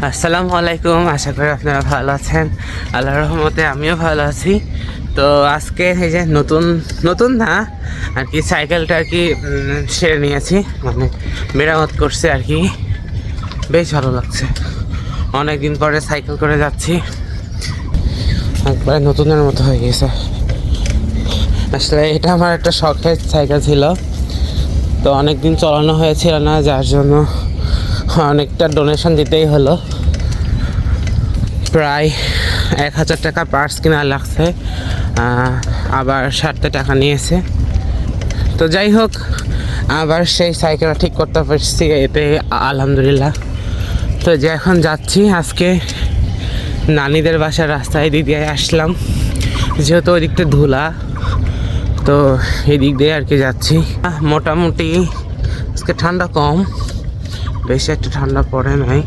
আসসালামু আলাইকুম, আশা করি আপনারা ভালো আছেন। আল্লাহর রহমতে আমিও ভালো আছি। তো আজকে এই যে নতুন নতুন না আর কি, সাইকেলটা আর কি সেরে নিয়েছি, মানে মেরামত করছে আর কি। বেশ ভালো লাগছে, অনেক দিন পরে সাইকেল করে যাচ্ছি, একবার নতুনের মতো হয়ে গেছে। আসলে এটা আমার একটা শখের সাইকেল ছিল, তো অনেক দিন চালানো হয়েছিল না, যার জন্য অনেকটা ডোনেশন দিতেই হলো। প্রায় 1000 টাকা পার্টস কিনা লাগছে, আবার 60 টাকা নিয়েছে। তো যাই হোক, আবার সেই সাইকেলটা ঠিক করতে পারছি, এতে আলহামদুলিল্লাহ। তো যে এখন যাচ্ছি, আজকে নানিদের বাসার রাস্তায় দিক দিয়ে আসলাম, যেহেতু ওই দিকটা ধুলা, তো এই দিক দিয়ে আর কি যাচ্ছি। মোটামুটি আজকে ঠান্ডা কম, বেশি একটা ঠান্ডা পড়ে নাই,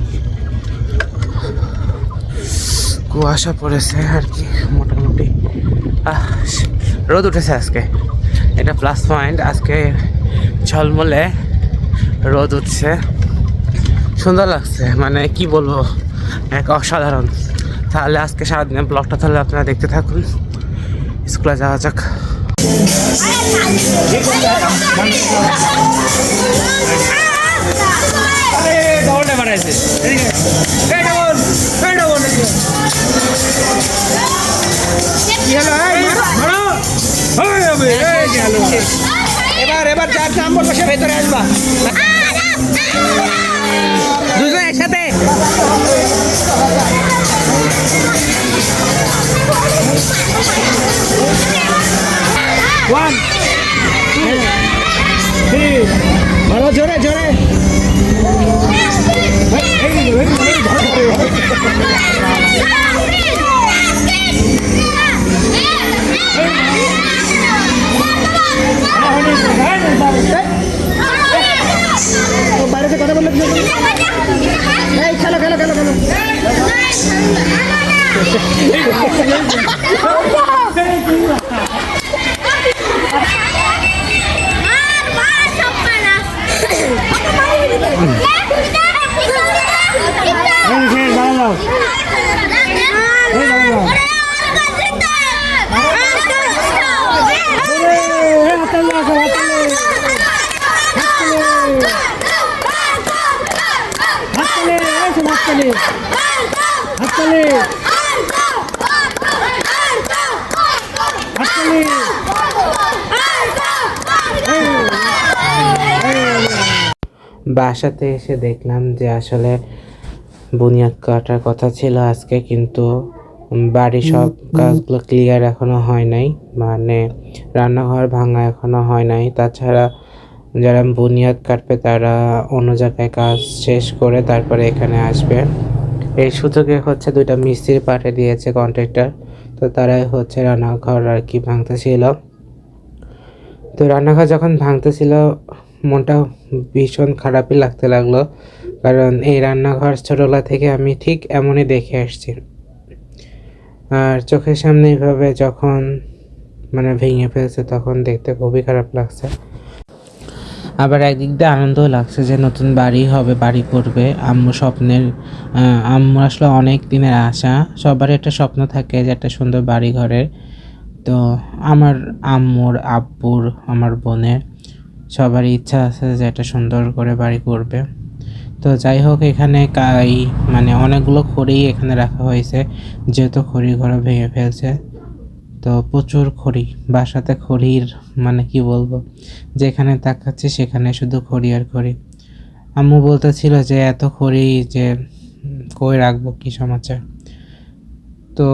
কুয়াশা পড়েছে আর কি মোটামুটি। রোদ উঠেছে আজকে, এটা প্লাস পয়েন্ট। আজকে ঝলমলে রোদ উঠছে, সুন্দর লাগছে, মানে কি বলবো, এক অসাধারণ। তাহলে আজকে সারাদিনের ব্লগটা তাহলে আপনারা দেখতে থাকুন। স্কুলে যাওয়া যাক। এবার যার নাম বলবো সে ভেতরে আসবা, দুজন একসাথে। ওয়ান ভালো, জোরে জোরে। বাইরে কথা বললে এই খেলো খেলো খেলো খেলো। বাসাতে এসে দেখলাম যে আসলে বুনিয়াদ কাটার কথা ছিল আজকে, কিন্তু বাড়ির সব কাজগুলো ক্লিয়ার এখনো হয় নাই, মানে রান্নাঘর ভাঙা এখনো হয় নাই। তাছাড়া যারা বুনিয়াদ কাটবে তারা অন্য জায়গায় কাজ শেষ করে তারপরে এখানে আসবে। এই সুযোগে হচ্ছে 2টা মিস্ত্রি পাঠিয়ে দিয়েছে কন্ট্রাক্টর, তো তারাই হচ্ছে রান্নাঘর আর কি ভাঙতেছিল। তো রান্নাঘর যখন ভাঙতেছিল মনটা ভীষণ খারাপই লাগতে লাগলো, কারণ এই রান্নাঘর ছোটবেলা থেকে আমি ঠিক এমনই দেখে আসছি, আর চোখের সামনে এইভাবে যখন মানে ভেঙে ফেলছে তখন দেখতে খুবই খারাপ লাগছে। আবার একদিক দিয়ে আনন্দও লাগছে যে নতুন বাড়ি হবে, বাড়ি করবে। আম্মু আসলে অনেক দিনের আশা, সবারই একটা স্বপ্ন থাকে যে একটা সুন্দর বাড়ি ঘরের। তো আমার আম্মুর, আব্বুর, আমার বোনের সবারই ইচ্ছা আছে যে একটা সুন্দর করে বাড়ি করবে। তো যাই হোক, এখানে মানে অনেকগুলো খড়ি এখানে রাখা হয়েছে, যেহেতু খড়ি ঘর ভেঙে ফেলছে। তো প্রচুর খড়ি, বাসাতে খড়ির মানে কি বলবো, যেখানে তাকাচ্ছি সেখানে শুধু খড়ি আর খড়ি। আম্মু বলতেছিল যে এত খড়ি যে কই রাখবো, কি সমাচার। তো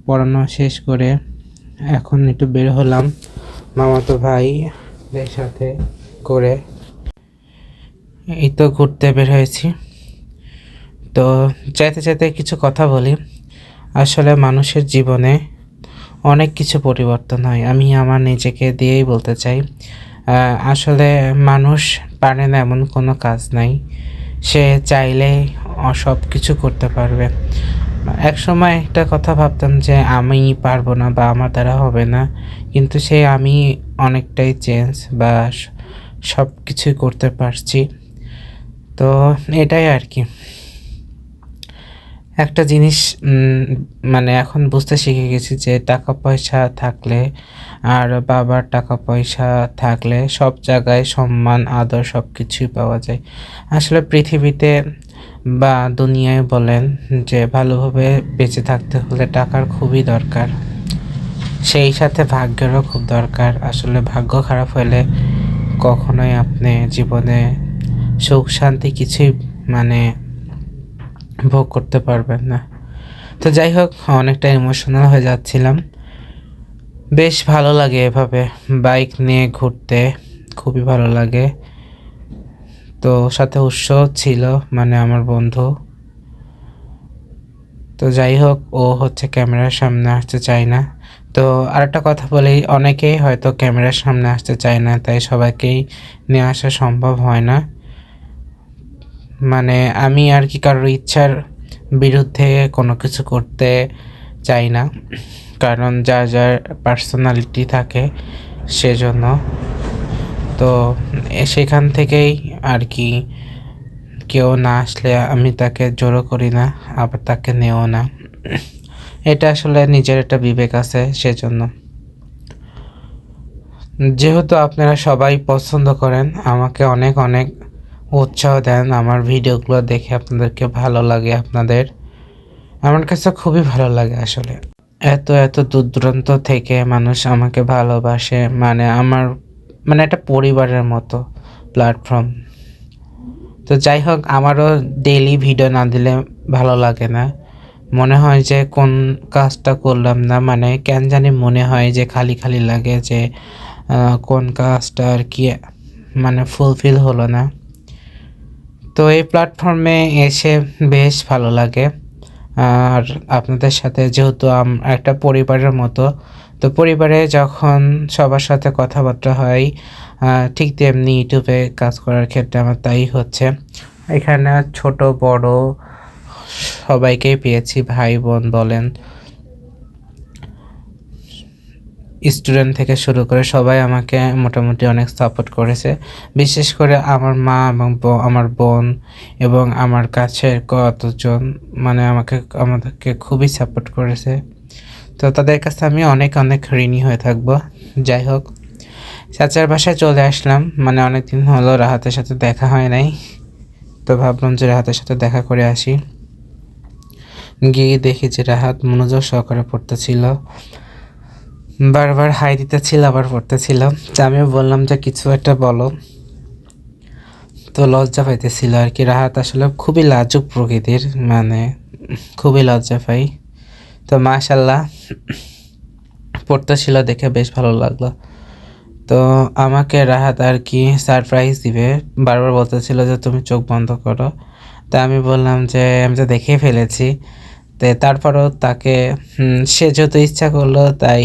পড়ানো শেষ করে এখন একটু বের হলাম মামাতো ভাইদের সাথে করে, এই তো ঘুরতে বের হয়েছি। তো চাইতে চাইতে কিছু কথা বলি। আসলে মানুষের জীবনে অনেক কিছু পরিবর্তন হয়, আমি আমার নিজেকে দিয়েই বলতে চাই। আসলে মানুষ পারে না এমন কোনো কাজ নাই, সে চাইলে সব কিছু করতে পারবে। এক সময় একটা কথা ভাবতাম যে আমি পারবো না বা আমার দ্বারা হবে না, কিন্তু সেই আমি অনেকটাই চেঞ্জ বা সব কিছুই করতে পারছি। তো এটাই আর কি। একটা জিনিস মানে এখন বুঝতে শিখে গেছি যে টাকা পয়সা থাকলে আর বাবার টাকা পয়সা থাকলে সব জায়গায় সম্মান আদর সব কিছুই পাওয়া যায়। আসলে পৃথিবীতে বা দুনিয়ায় বলেন যে ভালোভাবে বেঁচে থাকতে হলে টাকার খুবই দরকার, সেই সাথে ভাগ্যেরও খুব দরকার। আসলে ভাগ্য খারাপ হলে কখনোই আপনি জীবনে সুখ শান্তি কিছুই মানে ভোগ করতে পারবেন না। তো যাই হোক, অনেকটা ইমোশনাল হয়ে যাচ্ছিলাম। বেশ ভালো লাগে এভাবে বাইক নিয়ে ঘুরতে, খুবই ভালো লাগে। তো সাথে উৎস ছিল মানে আমার বন্ধু। তো যাই হোক, ও হচ্ছে ক্যামেরার সামনে আসতে চায় না। তো আরেকটা কথা বলি, অনেকেই হয়তো ক্যামেরার সামনে আসতে চায় না, তাই সবাইকেই নিয়ে আসা সম্ভব হয় না। মানে আমি আর কি কারোর ইচ্ছার বিরুদ্ধে কোনো কিছু করতে চাই না, কারণ যার যার পার্সোনালিটি থাকে সেজন্য। তো সেখান থেকেই আর কি কেউ না আসলে আমি তাকে জোরও করি না, আবার তাকে নেও না। এটা আসলে নিজের একটা বিবেক আছে সেজন্য। যেহেতু আপনারা সবাই পছন্দ করেন, আমাকে অনেক অনেক উৎসাহ দেন, আমার ভিডিওগুলো দেখে আপনাদেরকে ভালো লাগে, আপনাদের আমার কাছে খুবই ভালো লাগে আসলে। এত এত দূর দূরান্ত থেকে মানুষ আমাকে ভালোবাসে, মানে আমার মানে একটা পরিবারের মতো প্ল্যাটফর্ম। তো যাই হোক, আমারও ডেইলি ভিডিও না দিলে ভালো লাগে না, মনে হয় যে কোন কাজটা করলাম না, মানে কেন জানি মনে হয় যে খালি খালি লাগে যে কোন কাজটা আর কি মানে ফুলফিল হলো না। তো এই প্ল্যাটফর্মে এসে বেশ ভালো লাগে। আর আপনাদের সাথে যেহেতু একটা পরিবারের মতো, তো পরিবারে যখন সবার সাথে কথাবার্তা হয় ঠিক তেমনি ইউটিউবে কাজ করার ক্ষেত্রে আমার তাই হচ্ছে। এখানে ছোট বড় সবাইকেই পেয়েছি, ভাই বোন বলেন, স্টুডেন্ট থেকে শুরু করে সবাই আমাকে মোটামুটি অনেক সাপোর্ট করেছে। বিশেষ করে আমার মা এবং আমার বোন এবং আমার কাছের কতজন মানে আমাদেরকে খুবই সাপোর্ট করেছে। তো তাদের কাছে আমি অনেক অনেক ঋণী হয়ে থাকবো। যাই হোক, চাচার বাসায় চলে আসলাম, মানে অনেকদিন হলো রাহাতের সাথে দেখা হয় নাই, তো ভাবলাম যে রাহাতের সাথে দেখা করে আসি। গিয়ে দেখি যে রাহাত মনোযোগ সহকারে পড়তেছিল, বারবার হাই দিতেছিল আবার পড়তেছিল। তো আমিও বললাম যে কিছু একটা বলো, তো লজ্জা পাইতেছিল আর কি। রাহাত আসলে খুবই লাজুক প্রকৃতির, মানে খুবই লজ্জা পাই। তো মাশাল্লাহ পড়তেছিল দেখে বেশ ভালো লাগলো। তো আমাকে রাহাত আর কি সারপ্রাইজ দিবে, বারবার বলতেছিল যে তুমি চোখ বন্ধ করো। তা আমি বললাম যে আমি তো দেখেই ফেলেছি। তো তারপরও তাকে সে যেহেতু ইচ্ছা করলো তাই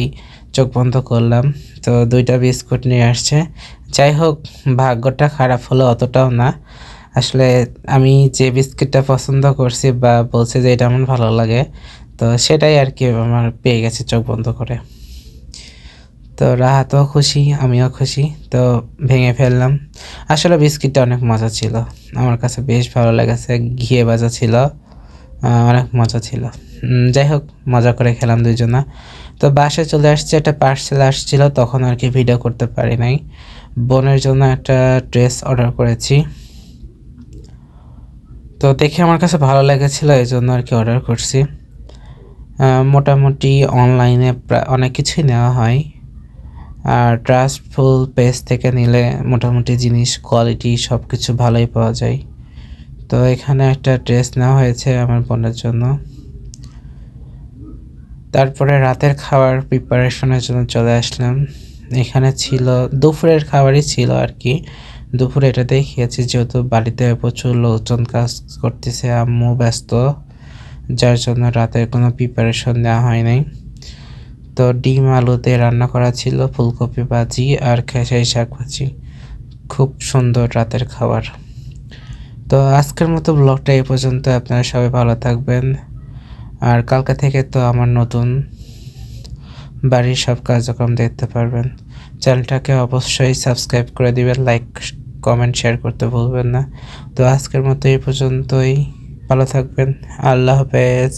চোখ বন্ধ করলাম। তো 2টা বিস্কুট নিয়ে আসছে। যাই হোক, ভাগ্যটা খারাপ হলো অতটাও না। আসলে আমি যে বিস্কিটটা পছন্দ করছি বা বলছে যে এটা আমার ভালো লাগে, তো সেটাই আর কি আমার পেয়ে গেছে চোখ বন্ধ করে। তো রাহাতও খুশি, আমিও খুশি। তো ভেঙে ফেললাম। আসলে বিস্কিটটা অনেক মজা ছিল, আমার কাছে বেশ ভালো লেগেছে, ঘিয়ে ভাজা ছিল, অনেক মজা ছিল। যাই হোক, মজা করে খেলাম দুইজনা। তো বাসায় চলে আসছে, একটা পার্সেল আসছিল, তখন আর কি ভিডিও করতে পারি নাই। বোনের জন্য একটা ড্রেস অর্ডার করেছি, তো দেখে আমার কাছে ভালো লেগেছিলো এই জন্য আর কি অর্ডার করছি। মোটামুটি অনলাইনে প্রায় অনেক কিছুই নেওয়া হয়, আর ট্রাস্টফুল পেজ থেকে নিলে মোটামুটি জিনিস কোয়ালিটি সব কিছু ভালোই পাওয়া যায়। তো এখানে একটা ড্রেস নেওয়া হয়েছে আমার বোনের জন্য। তারপরে রাতের খাবার প্রিপারেশনের জন্য চলে আসলাম। এখানে ছিল দুপুরের খাবারই ছিল আর কি, দুপুরে এটাতেই খেয়েছি যেহেতু বাড়িতে প্রচুর লোকজন কাজ করতেছে, আম্মু ব্যস্ত, যার জন্য রাতের কোনো প্রিপারেশন নেওয়া হয় নাই। তো ডিম আলুতে রান্না করা ছিল, ফুলকপি ভাজি আর খেসারি শাক ভাজি, খুব সুন্দর রাতের খাবার। তো আজকের মতো ব্লগটা এই পর্যন্ত, আপনারা সবাই ভালো থাকবেন। আর কালকে থেকে তো আমার নতুন বাড়ির সব কার্যক্রম দেখতে পারবেন। চ্যানেলটাকে অবশ্যই সাবস্ক্রাইব করে দিবেন, লাইক কমেন্ট শেয়ার করতে ভুলবেন না। তো আজকের মতো এই পর্যন্তই, ভালো থাকবেন। আল্লাহ হাফেজ।